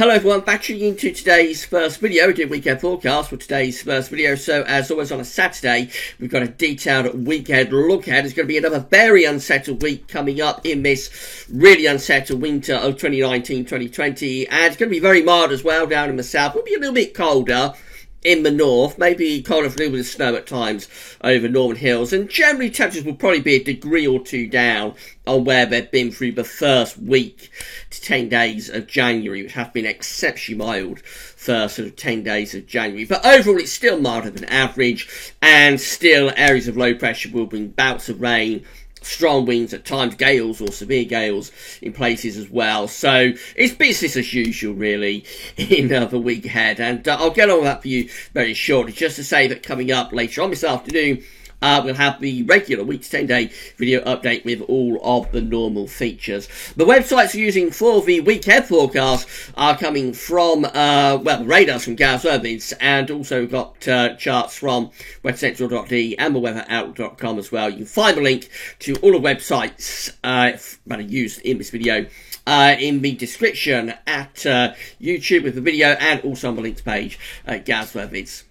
Hello everyone, back into today's first video. We did weekend forecast for today's first video. So as always on a Saturday, we've got a detailed weekend look ahead. It's going to be another very unsettled week coming up in this really unsettled winter of 2019-2020. And it's going to be very mild as well down in the south. It'll be a little bit colder in the north, maybe colder for a little bit of snow at times over Northern Hills, and generally temperatures will probably be a degree or two down on where they've been through the first week to 10 days of January, which have been exceptionally mild for sort of 10 days of January. But overall, it's still milder than average, and still areas of low pressure will bring bouts of rain, strong winds, at times gales or severe gales in places as well. So it's business as usual really in the week ahead, and I'll get on with that for you very shortly. Just to say that coming up later on this afternoon, we'll have the regular week to 10 day video update with all of the normal features. The websites we're using for the weekend forecast are coming from, the radars from Gaz Urbids, and also we've got charts from weathercentral.de and theweatheroutlook.com as well. You can find the link to all the websites that are used in this video in the description at YouTube with the video, and also on the links page at Gaz Urbids.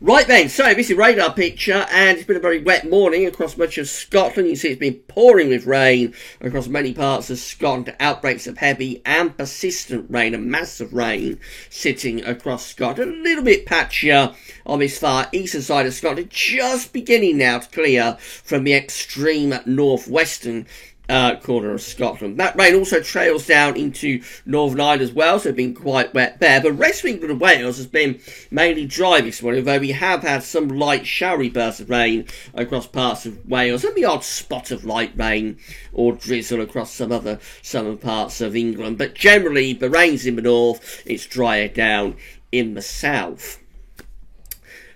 Right then, so this is radar picture, and it's been a very wet morning across much of Scotland. You can see it's been pouring with rain across many parts of Scotland. Outbreaks of heavy and persistent rain, and massive rain sitting across Scotland. A little bit patchier on this far eastern side of Scotland, just beginning now to clear from the extreme northwestern corner of Scotland. That rain also trails down into Northern Ireland as well, so it's been quite wet there. The rest of England and Wales has been mainly dry this morning, although we have had some light showery bursts of rain across parts of Wales, and the odd spot of light rain or drizzle across some other southern parts of England. But generally, the rain's in the north, it's drier down in the south.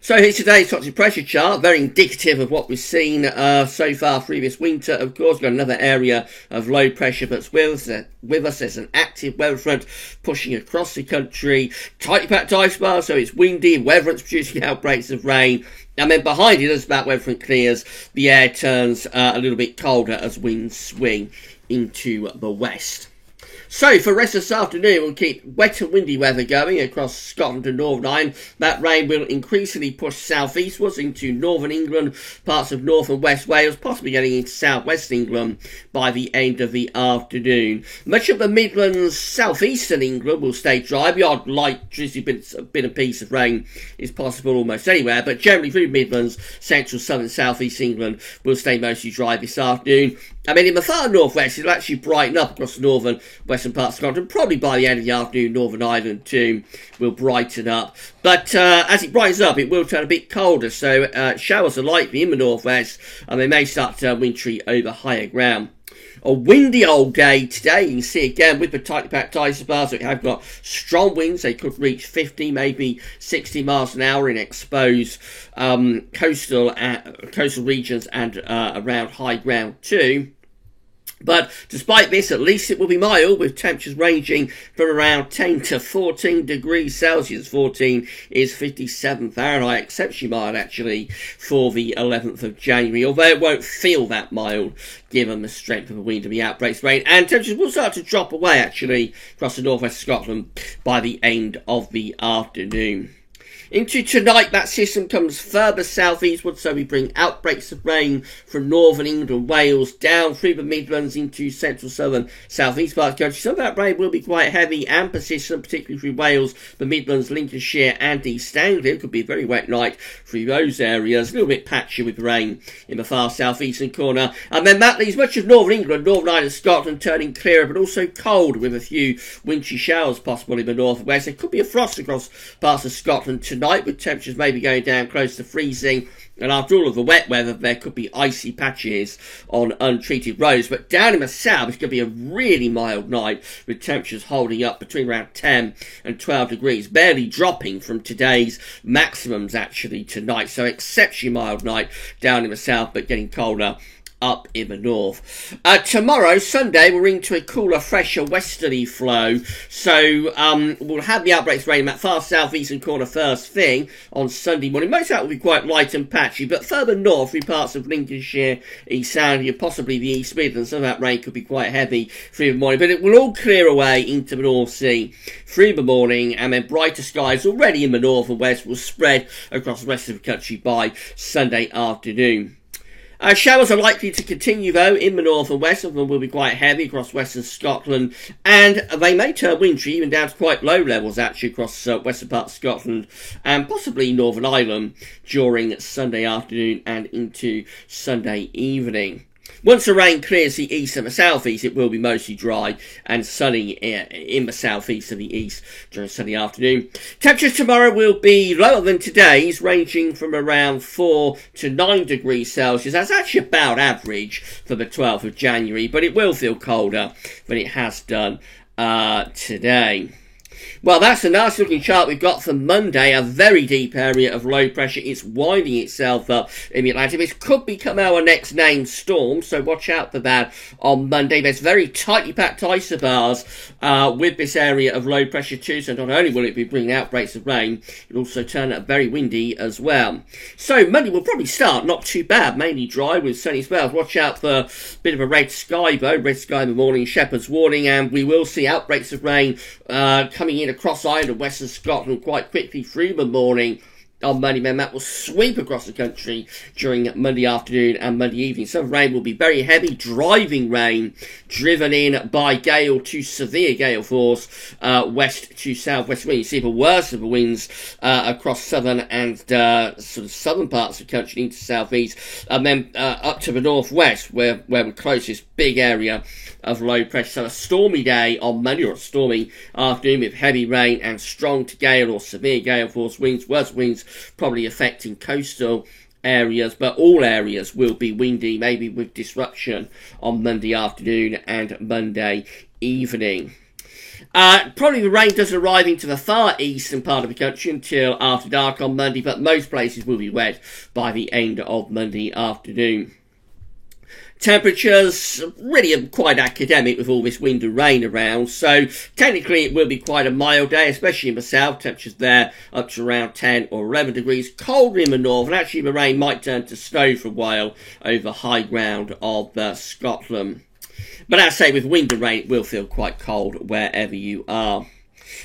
So here's today's toxic pressure chart, very indicative of what we've seen so far through this winter. Of course, we've got another area of low pressure that's with us. There's an active weather front pushing across the country. Tightly packed ice bar, so it's windy, weather front's producing outbreaks of rain. And then behind it, as that weather front clears, the air turns a little bit colder as winds swing into the west. So for the rest of this afternoon, we'll keep wet and windy weather going across Scotland and Northern Ireland. That rain will increasingly push southeastwards into northern England, parts of north and west Wales, possibly getting into southwest England by the end of the afternoon. Much of the Midlands, southeastern England will stay dry. The odd light drizzly bit and piece of rain is possible almost anywhere, but generally through Midlands, central, southern, southeast England will stay mostly dry this afternoon. I mean, in the far northwest, it'll actually brighten up across the northern western parts of Scotland. Probably by the end of the afternoon, Northern Ireland too will brighten up. But as it brightens up, it will turn a bit colder. So showers are likely in the northwest, and they may start to turn wintry over higher ground. A windy old day today. You can see again with the tightly packed isobars that we have got strong winds. They could reach 50, maybe 60 miles an hour in exposed coastal regions and around high ground too. But despite this, at least it will be mild, with temperatures ranging from around 10 to 14 degrees Celsius. 14 is 57 Fahrenheit, exceptionally mild actually for the 11th of January, although it won't feel that mild given the strength of the wind and the outbreaks of rain. And temperatures will start to drop away actually across the northwest of Scotland by the end of the afternoon. Into tonight, that system comes further southeastward, so we bring outbreaks of rain from northern England and Wales down through the Midlands into central, southern, southeast parts of the country. Some of that rain will be quite heavy and persistent, particularly through Wales, the Midlands, Lincolnshire and East Anglia. It could be a very wet night through those areas. A little bit patchy with rain in the far southeastern corner. And then that leaves much of northern England, Northern Ireland, Scotland turning clearer, but also cold with a few wintry showers possible in the northwest. There could be a frost across parts of Scotland tonight, with temperatures maybe going down close to freezing, and after all of the wet weather there could be icy patches on untreated roads. But down in the south it's going to be a really mild night, with temperatures holding up between around 10 and 12 degrees, barely dropping from today's maximums actually tonight. So exceptionally mild night down in the south, but getting colder up in the north. Tomorrow, Sunday, we're into a cooler, fresher westerly flow. So we'll have the outbreaks of rain in that far southeastern corner first thing on Sunday morning. Most of that will be quite light and patchy, but further north, through parts of Lincolnshire, East Anglia, possibly the East Midlands, some of that rain could be quite heavy through the morning. But it will all clear away into the North Sea through the morning, and then brighter skies already in the north and west will spread across the rest of the country by Sunday afternoon. Showers are likely to continue, though, in the north and west. Some of them will be quite heavy across western Scotland, and they may turn wintry even down to quite low levels, actually, across western parts of Scotland and possibly Northern Ireland during Sunday afternoon and into Sunday evening. Once the rain clears the east and the southeast, it will be mostly dry and sunny in the southeast and the east during Sunday afternoon. Temperatures tomorrow will be lower than today's, ranging from around 4 to 9 degrees Celsius. That's actually about average for the 12th of January, but it will feel colder than it has done today. Well, that's a nice looking chart we've got for Monday. A very deep area of low pressure. It's winding itself up in the Atlantic. This could become our next named storm, so watch out for that on Monday. There's very tightly packed isobars with this area of low pressure too, so not only will it be bringing outbreaks of rain, it'll also turn out very windy as well. So Monday will probably start not too bad, mainly dry with sunny spells. Watch out for a bit of a red sky though, red sky in the morning, shepherd's warning, and we will see outbreaks of rain coming in across Ireland and western Scotland quite quickly through the morning on Monday. Then that will sweep across the country during Monday afternoon and Monday evening. Some rain will be very heavy, driving rain, driven in by gale to severe gale force, west to southwest wind. You see the worst of the winds across southern and sort of southern parts of the country into southeast, and then up to the northwest where we're closest big area of low pressure. So a stormy day on Monday, or a stormy afternoon with heavy rain and strong to gale or severe gale force winds. Worst winds probably affecting coastal areas, but all areas will be windy, maybe with disruption on Monday afternoon and Monday evening. Probably the rain doesn't arrive into the far eastern part of the country until after dark on Monday, but most places will be wet by the end of Monday afternoon. Temperatures really quite academic with all this wind and rain around, so technically it will be quite a mild day, especially in the south. Temperatures there up to around 10 or 11 degrees. Colder in the north, and actually the rain might turn to snow for a while over high ground of Scotland. But as I say, with wind and rain, it will feel quite cold wherever you are.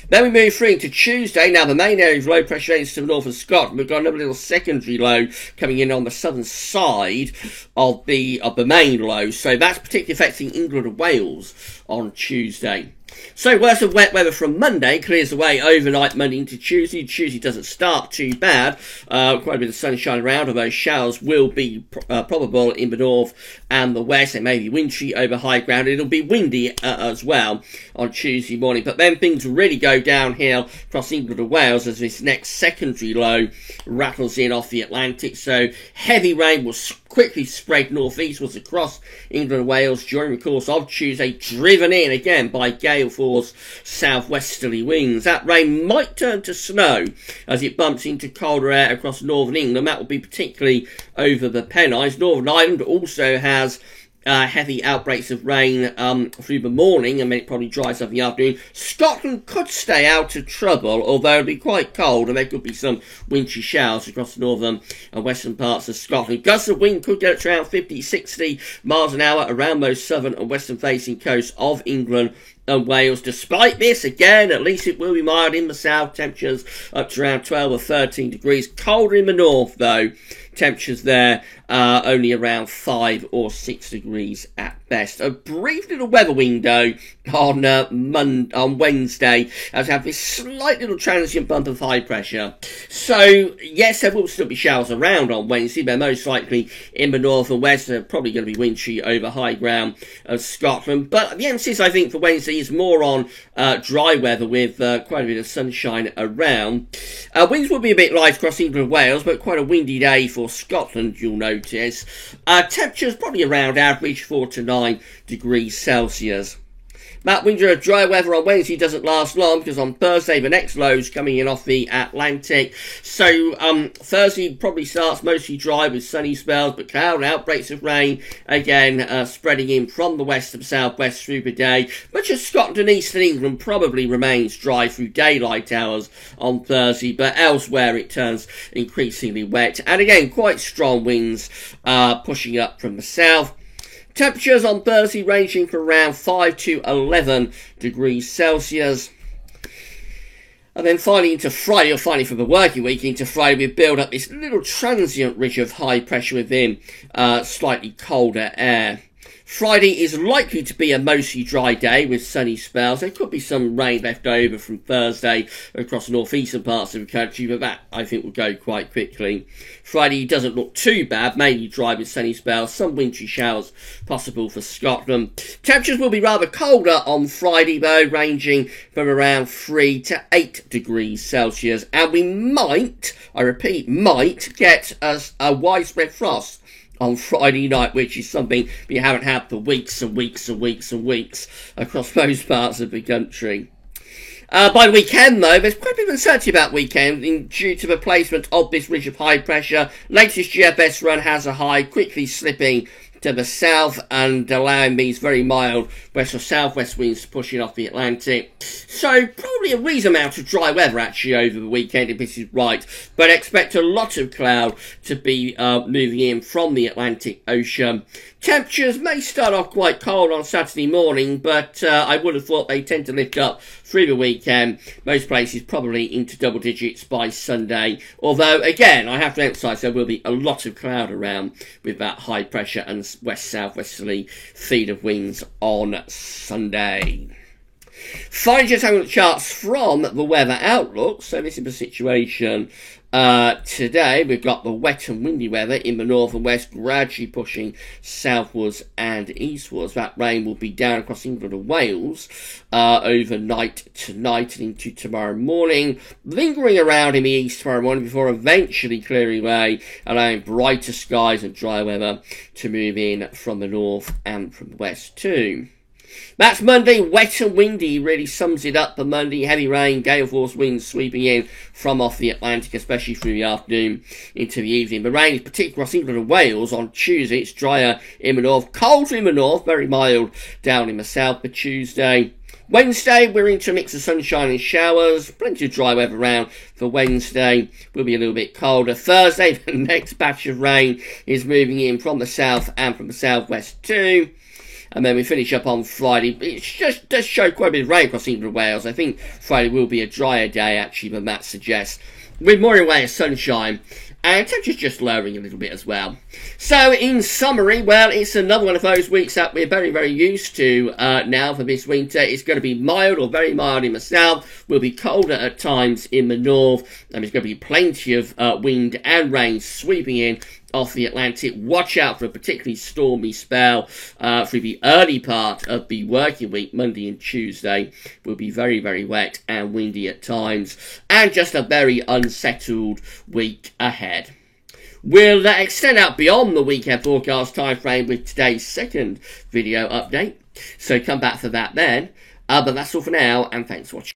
Then we move through into Tuesday. Now, the main area of low pressure is to the north of Scotland. We've got another little secondary low coming in on the southern side of the main low. So that's particularly affecting England and Wales on Tuesday. So worse of wet weather from Monday clears away overnight Monday into Tuesday. Tuesday doesn't start too bad. Quite a bit of sunshine around, although showers will be probable in the north and the west. It may be wintry over high ground. It'll be windy as well on Tuesday morning. But then things really go downhill across England and Wales as this next secondary low rattles in off the Atlantic. So heavy rain will quickly spread northeastwards across England and Wales during the course of Tuesday, driven in again by gale force southwesterly winds. That rain might turn to snow as it bumps into colder air across northern England. That will be particularly over the Pennines. Northern Ireland also has heavy outbreaks of rain through the morning, and then it probably dries up in the afternoon. Scotland could stay out of trouble, although it'll be quite cold, and there could be some wintry showers across the northern and western parts of Scotland. Gusts of wind could get up to around 50-60 miles an hour around those southern and western facing coasts of England and Wales. Despite this, again, at least it will be mild in the south. Temperatures up to around 12 or 13 degrees. Colder in the north, though. Temperatures there only around 5 or 6 degrees at best. A brief little weather window on Wednesday as we have this slight little transient bump of high pressure. So, yes, there will still be showers around on Wednesday. They're most likely in the north and west. They're probably going to be wintry over high ground of Scotland. But the emphasis, I think, for Wednesday is more on dry weather with quite a bit of sunshine around. Winds will be a bit light across England and Wales, but quite a windy day for Scotland, you'll notice. Temperatures probably around average, 4 to 9 degrees Celsius. That winter of dry weather on Wednesday doesn't last long, because on Thursday the next low is coming in off the Atlantic. So Thursday probably starts mostly dry with sunny spells, but cloud outbreaks of rain again spreading in from the west and southwest through the day. Much of Scotland and eastern England probably remains dry through daylight hours on Thursday, but elsewhere it turns increasingly wet, and again quite strong winds pushing up from the south. Temperatures on Thursday ranging from around 5 to 11 degrees Celsius. And then finally into Friday, or finally for the working week, into Friday we build up this little transient ridge of high pressure within slightly colder air. Friday is likely to be a mostly dry day with sunny spells. There could be some rain left over from Thursday across the northeastern parts of the country, but that I think will go quite quickly. Friday doesn't look too bad, mainly dry with sunny spells, some wintry showers possible for Scotland. Temperatures will be rather colder on Friday though, ranging from around 3 to 8 degrees Celsius, and we might, I repeat, might get a widespread frost on Friday night, which is something we haven't had for weeks and weeks and weeks and weeks across most parts of the country. By the weekend, though, there's quite a bit of uncertainty about weekend due to the placement of this ridge of high pressure. Latest GFS run has a high quickly slipping to the south and allowing these very mild west or southwest winds to push in off the Atlantic. So probably a reasonable amount of dry weather actually over the weekend if this is right, but expect a lot of cloud to be moving in from the Atlantic Ocean. Temperatures may start off quite cold on Saturday morning, but I would have thought they tend to lift up through the weekend. Most places probably into double digits by Sunday. Although, again, I have to emphasise there will be a lot of cloud around with that high pressure and west-southwesterly feed of winds on Sunday. Finally, just having the charts from the Weather Outlook. So this is the situation today. We've got the wet and windy weather in the north and west gradually pushing southwards and eastwards. That rain will be down across England and Wales overnight tonight and into tomorrow morning, lingering around in the east tomorrow morning before eventually clearing away, allowing brighter skies and dry weather to move in from the north and from the west too. That's Monday, wet and windy really sums it up for Monday. Heavy rain, gale force winds sweeping in from off the Atlantic, especially through the afternoon into the evening. The rain is particularly across England and Wales on Tuesday. It's drier in the north, colder in the north, very mild down in the south for Tuesday. Wednesday, we're into a mix of sunshine and showers. Plenty of dry weather around for Wednesday. Will be a little bit colder. Thursday, the next batch of rain is moving in from the south and from the southwest too. And then we finish up on Friday. It just does show quite a bit of rain across England and Wales. I think Friday will be a drier day, actually, than that suggests, with more in way of sunshine. And temperature's just lowering a little bit as well. So, in summary, well, it's another one of those weeks that we're very, very used to now for this winter. It's going to be mild or very mild in the south. Will be colder at times in the north. And there's going to be plenty of wind and rain sweeping in off the Atlantic. Watch out for a particularly stormy spell through the early part of the working week. Monday and Tuesday will be very, very wet and windy at times, and just a very unsettled week ahead. We'll extend out beyond the weekend forecast time frame with today's second video update, so come back for that then. But that's all for now, and thanks for watching.